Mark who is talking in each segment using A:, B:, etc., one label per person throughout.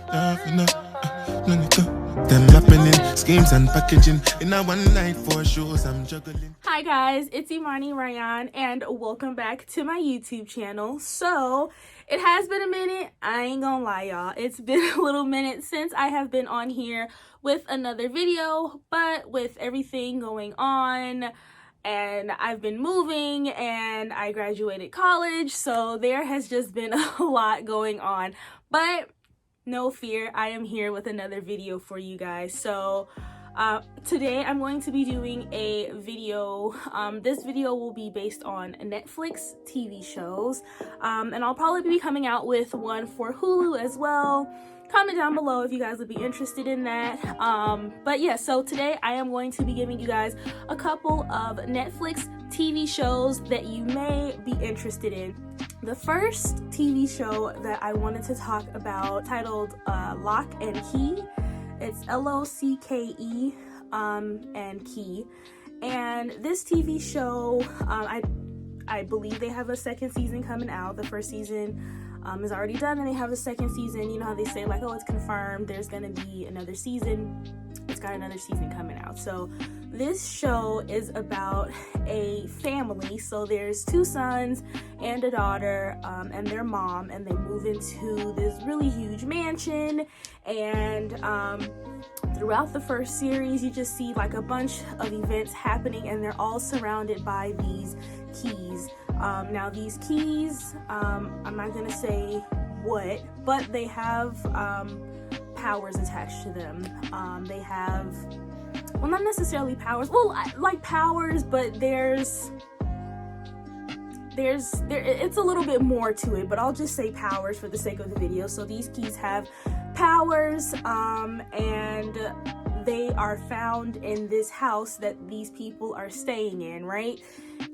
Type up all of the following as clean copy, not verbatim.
A: Them happening, schemes and packaging in a one night for shows I'm juggling.
B: Hi guys, it's Imani, Ry'Onne, and welcome back to my YouTube channel. So, it has been a minute, I ain't gonna lie y'all. It's been a little minute since I have been on here with another video, but with everything going on, and I've been moving, and I graduated college, so there has just been a lot going on. But no fear, I am here with another video for you guys. So today I'm going to be doing a video. This video will be based on Netflix TV shows, and I'll probably be coming out with one for Hulu as well. Comment down below if you guys would be interested in that. But yeah, so today I am going to be giving you guys a couple of Netflix TV shows that you may be interested in. The first TV show that I wanted to talk about, titled Lock and Key. It's L-O-C-K-E and Key. And this TV show, I believe they have a second season coming out. The first season is already done, and they have a second season. You know how they say, like, oh, it's confirmed, there's gonna be another season. It's got another season coming out. So this show is about a family. So there's two sons and a daughter, and their mom, and they move into this really huge mansion. And throughout the first series, you just see like a bunch of events happening, and they're all surrounded by these keys. Now these keys, I'm not gonna say what, but they have powers attached to them. They have, well, not necessarily powers, well, like powers, but there's it's a little bit more to it, but I'll just say powers for the sake of the video. So these keys have powers, and they are found in this house that these people are staying in, right?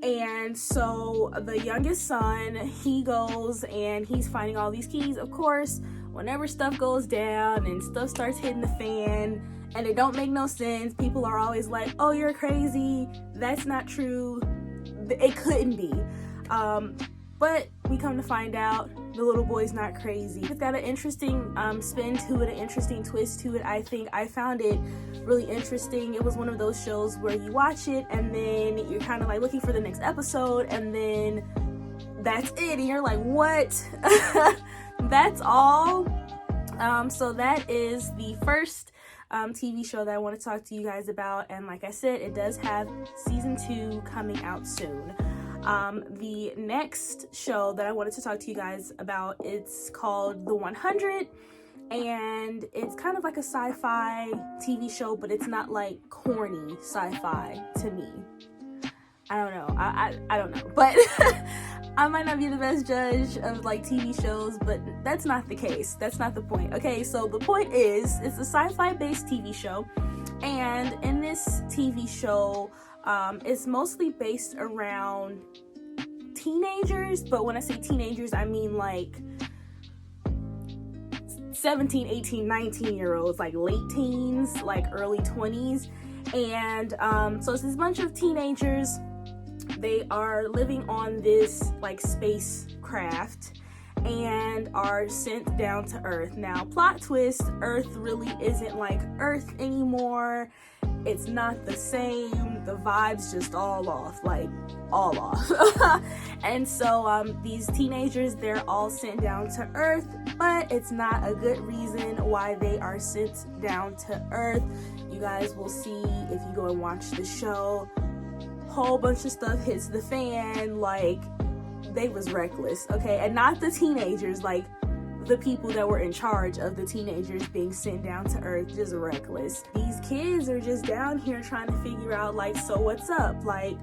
B: And so the youngest son, he goes and he's finding all these keys. Of course, whenever stuff goes down and stuff starts hitting the fan and it don't make no sense, people are always like, oh, you're crazy, that's not true, it couldn't be. But we come to find out the little boy's not crazy. It's got an interesting spin to it, an interesting twist to it. I think I found it really interesting. It was one of those shows where you watch it and then you're kind of like looking for the next episode, and then that's it, and you're like, what? That's all? So that is the first TV show that I want to talk to you guys about, and like I said, it does have season 2 coming out soon. The next show that I wanted to talk to you guys about, it's called The 100, and it's kind of like a sci-fi TV show, but it's not like corny sci-fi to me. I don't know. I don't know, but I might not be the best judge of like TV shows, but that's not the case. That's not the point. Okay, so the point is, it's a sci-fi based TV show, and in this TV show, it's mostly based around teenagers, but when I say teenagers, I mean like 17, 18, 19-year-olds, like late teens, like early 20s. And so it's this bunch of teenagers. They are living on this like spacecraft and are sent down to Earth. Now, plot twist, Earth really isn't like Earth anymore. It's not the same. The vibes just all off, like all off. And so these teenagers, they're all sent down to Earth, but it's not a good reason why they are sent down to Earth. You guys will see if you go and watch the show. Whole bunch of stuff hits the fan. Like, they was reckless, okay? And not the teenagers, like the people that were in charge of the teenagers being sent down to Earth, just reckless. These kids are just down here trying to figure out, like, so what's up? Like,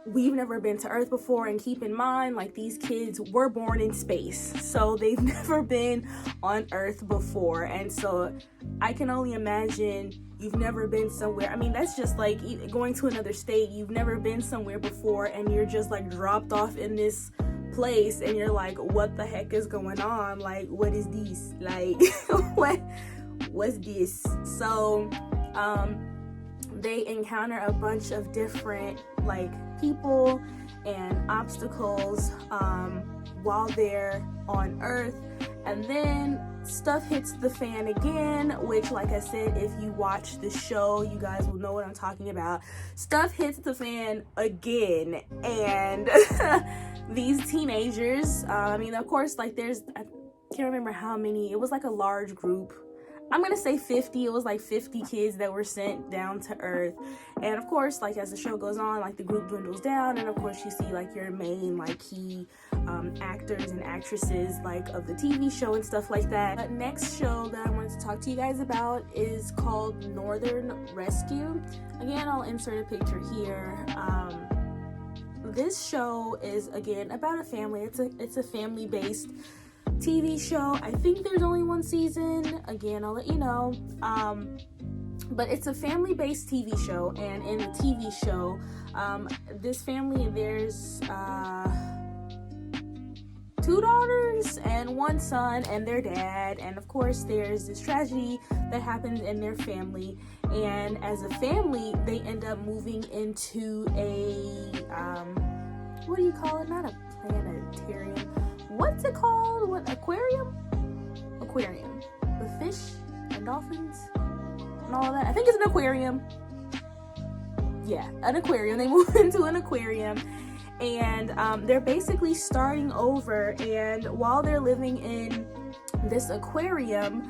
B: we've never been to Earth before, and keep in mind, like, these kids were born in space, so they've never been on Earth before. And so I can only imagine you've never been somewhere. I mean, that's just like going to another state. You've never been somewhere before, and you're just like dropped off in this place, and you're like, what the heck is going on? Like, what is this? Like, what's this? So they encounter a bunch of different like people and obstacles while they're on Earth, and then stuff hits the fan again, which, like I said, if you watch the show, you guys will know what I'm talking about. Stuff hits the fan again, and these teenagers, I mean, of course, like I can't remember how many, it was like a large group. I'm gonna say 50. It was like 50 kids that were sent down to Earth. And of course, like as the show goes on, like the group dwindles down, and of course you see like your main like key actors and actresses like of the TV show and stuff like that. But next show that I wanted to talk to you guys about is called Northern Rescue. Again, I'll insert a picture here. This show is again about a family. It's a family-based TV show. I think there's only one season. Again, I'll let you know. But it's a family-based TV show, and in the TV show, this family, there's 2 daughters and 1 son and their dad, and of course there's this tragedy that happens in their family, and as a family they end up moving into a what do you call it? Not a planetarium. What's it called? What, aquarium? Aquarium. With fish and dolphins and all that. I think it's an aquarium. Yeah, an aquarium. They move into an aquarium, and they're basically starting over, and while they're living in this aquarium,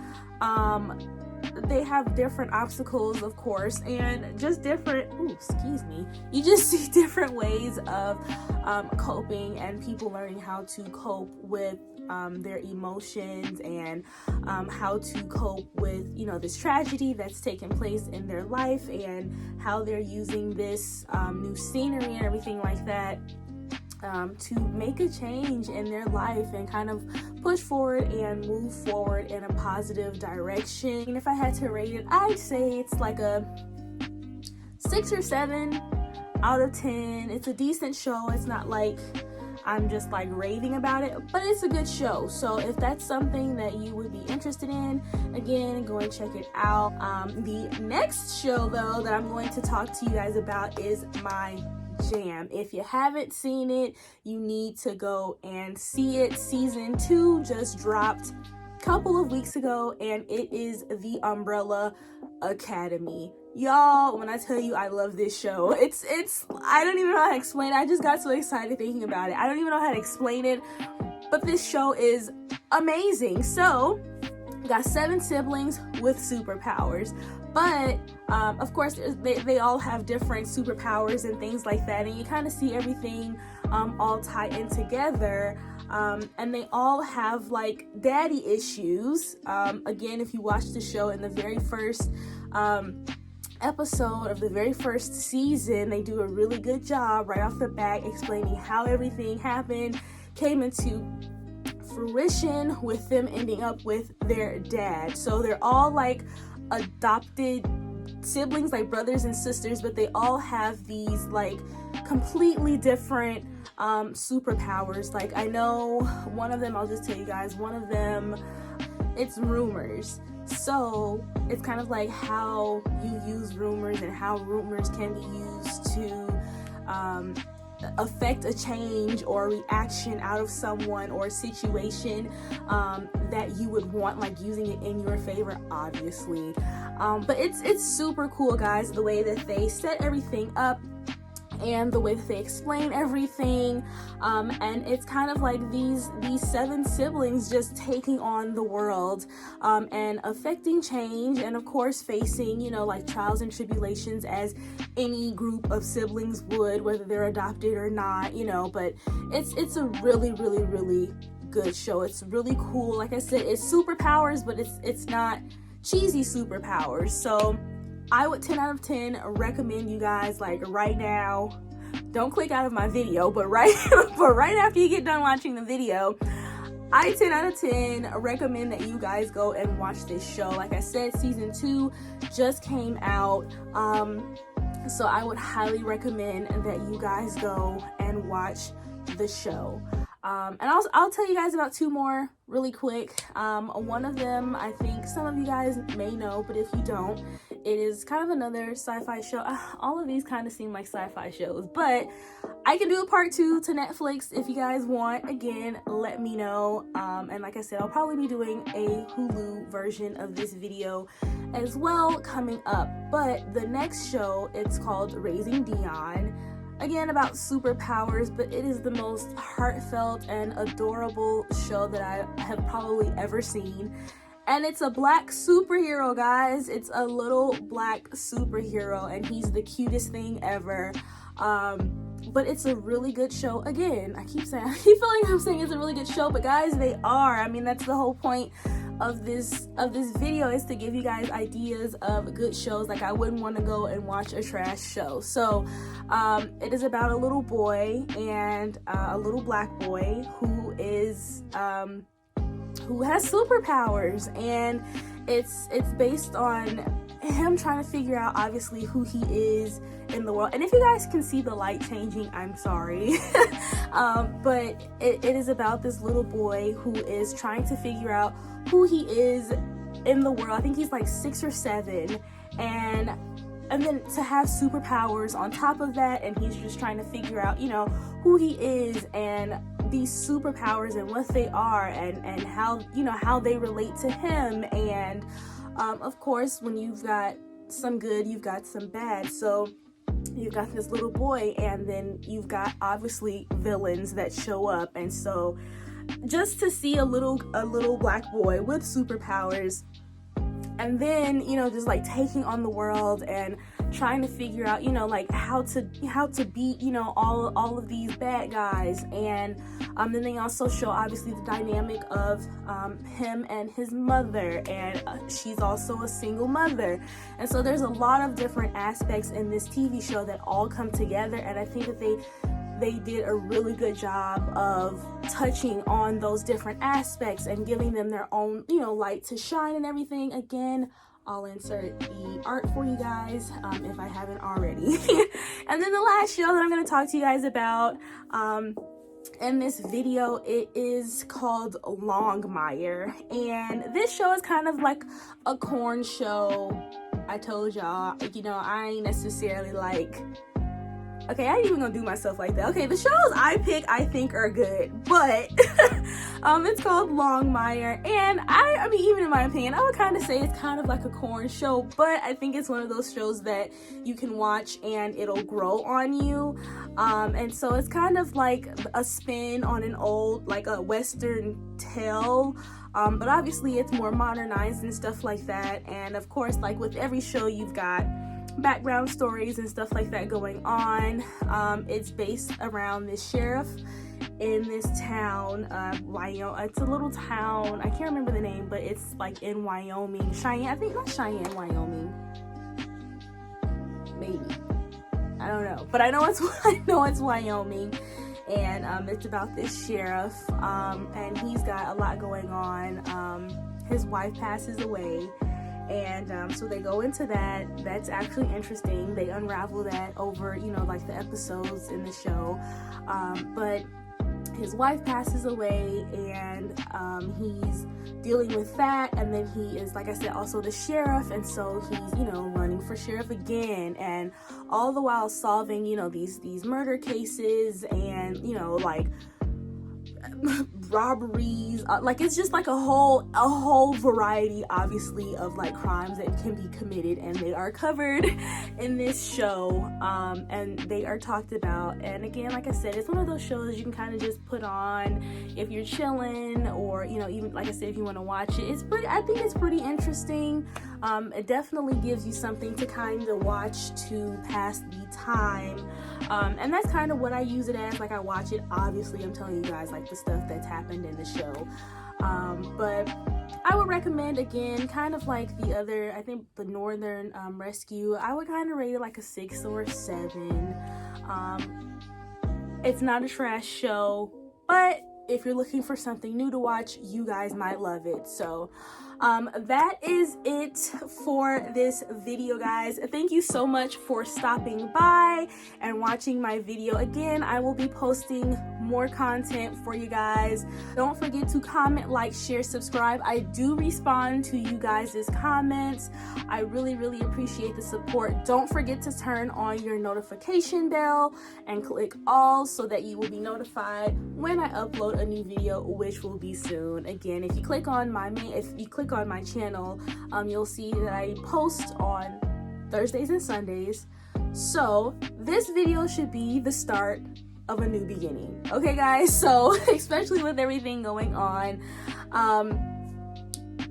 B: they have different obstacles, of course, and just different, you just see different ways of coping, and people learning how to cope with their emotions, and how to cope with, you know, this tragedy that's taken place in their life, and how they're using this new scenery and everything like that to make a change in their life and kind of push forward and move forward in a positive direction. And if I had to rate it, I'd say it's like a 6 or 7 out of 10. It's a decent show. It's not like I'm just like raving about it, but it's a good show. So if that's something that you would be interested in, again, go and check it out. The next show though that I'm going to talk to you guys about is my jam. If you haven't seen it, you need to go and see it. Season 2 just dropped a couple of weeks ago, and it is The Umbrella Academy. Y'all, when I tell you I love this show, it's I don't even know how to explain it. I just got so excited thinking about it. I don't even know how to explain it, but this show is amazing. So we got 7 siblings with superpowers, but of course they all have different superpowers and things like that, and you kind of see everything all tie in together, and they all have like daddy issues. Again, if you watch the show, in the very first episode of the very first season, they do a really good job right off the bat explaining how everything happened, came into fruition with them ending up with their dad. So they're all like adopted siblings, like brothers and sisters, but they all have these like completely different superpowers. Like I know one of them, I'll just tell you guys, one of them, it's rumors. So it's kind of like how you use rumors and how rumors can be used to affect a change or reaction out of someone or a situation that you would want, like using it in your favor, obviously. But it's super cool, guys, the way that they set everything up and the way that they explain everything, and it's kind of like these 7 siblings just taking on the world, and affecting change, and of course facing, you know, like trials and tribulations as any group of siblings would, whether they're adopted or not, you know. But it's a really good show. It's really cool. Like I said, it's superpowers, but it's not cheesy superpowers. So I would 10 out of 10 recommend you guys, like right now, don't click out of my video, but right after you get done watching the video, I 10 out of 10 recommend that you guys go and watch this show. Like I said, season 2 just came out, so I would highly recommend that you guys go and watch the show. And I'll tell you guys about two more really quick. One of them, I think some of you guys may know, but if you don't, it is kind of another sci-fi show. All of these kind of seem like sci-fi shows, but I can do a part 2 to Netflix if you guys want. Again, let me know. And like I said, I'll probably be doing a Hulu version of this video as well coming up. But the next show, it's called Raising Dion. Again, about superpowers, but it is the most heartfelt and adorable show that I have probably ever seen. And it's a black superhero, guys. It's a little black superhero, and he's the cutest thing ever. But it's a really good show. Again, I keep feeling I'm saying it's a really good show, but guys, they are. I mean, that's the whole point of this video, is to give you guys ideas of good shows. Like, I wouldn't want to go and watch a trash show. So it is about a little boy and a little black boy who has superpowers, and it's based on him trying to figure out, obviously, who he is in the world. And if you guys can see the light changing, I'm sorry. But it is about this little boy who is trying to figure out who he is in the world. I think he's like 6 or 7, and then to have superpowers on top of that, and he's just trying to figure out, you know, who he is and these superpowers and what they are, and how, you know, how they relate to him. And of course, when you've got some good, you've got some bad. So you've got this little boy, and then you've got obviously villains that show up. And so just to see a little black boy with superpowers, and then, you know, just like taking on the world and trying to figure out, you know, like how to beat, you know, all of these bad guys. And then they also show obviously the dynamic of him and his mother, and she's also a single mother. And so there's a lot of different aspects in this TV show that all come together, and I think that they did a really good job of touching on those different aspects and giving them their own, you know, light to shine and everything. Again, I'll insert the art for you guys if I haven't already. And then the last show that I'm going to talk to you guys about in this video, it is called Longmire. And this show is kind of like a corn show. I told y'all, you know, I ain't necessarily like... Okay, I ain't even gonna do myself like that. Okay, the shows I pick, I think, are good, but it's called Longmire, and I mean, even in my opinion, I would kind of say it's kind of like a corn show, but I think it's one of those shows that you can watch and it'll grow on you. And so it's kind of like a spin on an old, like a Western tale. But obviously it's more modernized and stuff like that. And of course, like with every show, you've got background stories and stuff like that going on. It's based around this sheriff in this town, Ry'Onne. It's a little town, I can't remember the name, but it's like in Wyoming. Cheyenne, I think, not Cheyenne, Wyoming. Maybe. I don't know. But I know it's Wyoming. And it's about this sheriff, and he's got a lot going on. His wife passes away, and so they go into that. That's actually interesting. They unravel that over, you know, like the episodes in the show. But his wife passes away, and he's dealing with that. And then he is, like I said, also the sheriff, and so he's, you know, running for sheriff again, and all the while solving, you know, these murder cases, and, you know, like robberies, like it's just like a whole variety, obviously, of like crimes that can be committed, and they are covered in this show, and they are talked about. And again, like I said, it's one of those shows you can kind of just put on if you're chilling, or, you know, even like I said, if you want to watch it. I think it's pretty interesting. It definitely gives you something to kind of watch to pass the time, and that's kind of what I use it as. Like, I watch it, obviously I'm telling you guys like the stuff that's happened in the show, but I would recommend, again, kind of like the other, I think the Northern Rescue, I would kind of rate it like a 6 or 7. It's not a trash show, but if you're looking for something new to watch, you guys might love it. So that is it for this video, guys. Thank you so much for stopping by and watching my video. Again, I will be posting more content for you guys. Don't forget to comment, like, share, subscribe. I do respond to you guys' comments. I really appreciate the support. Don't forget to turn on your notification bell and click all so that you will be notified when I upload a new video, which will be soon. Again, if you click on my channel, you'll see that I post on Thursdays and Sundays. So this video should be the start of a new beginning. Okay, guys? So especially with everything going on,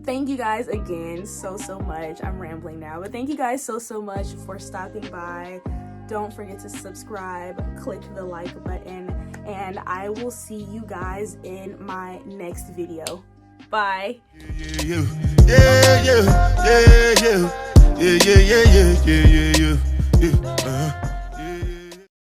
B: thank you guys again so much. I'm rambling now, but thank you guys so much for stopping by. Don't forget to subscribe, click the like button, and I will see you guys in my next video. Bye.
A: Yeah.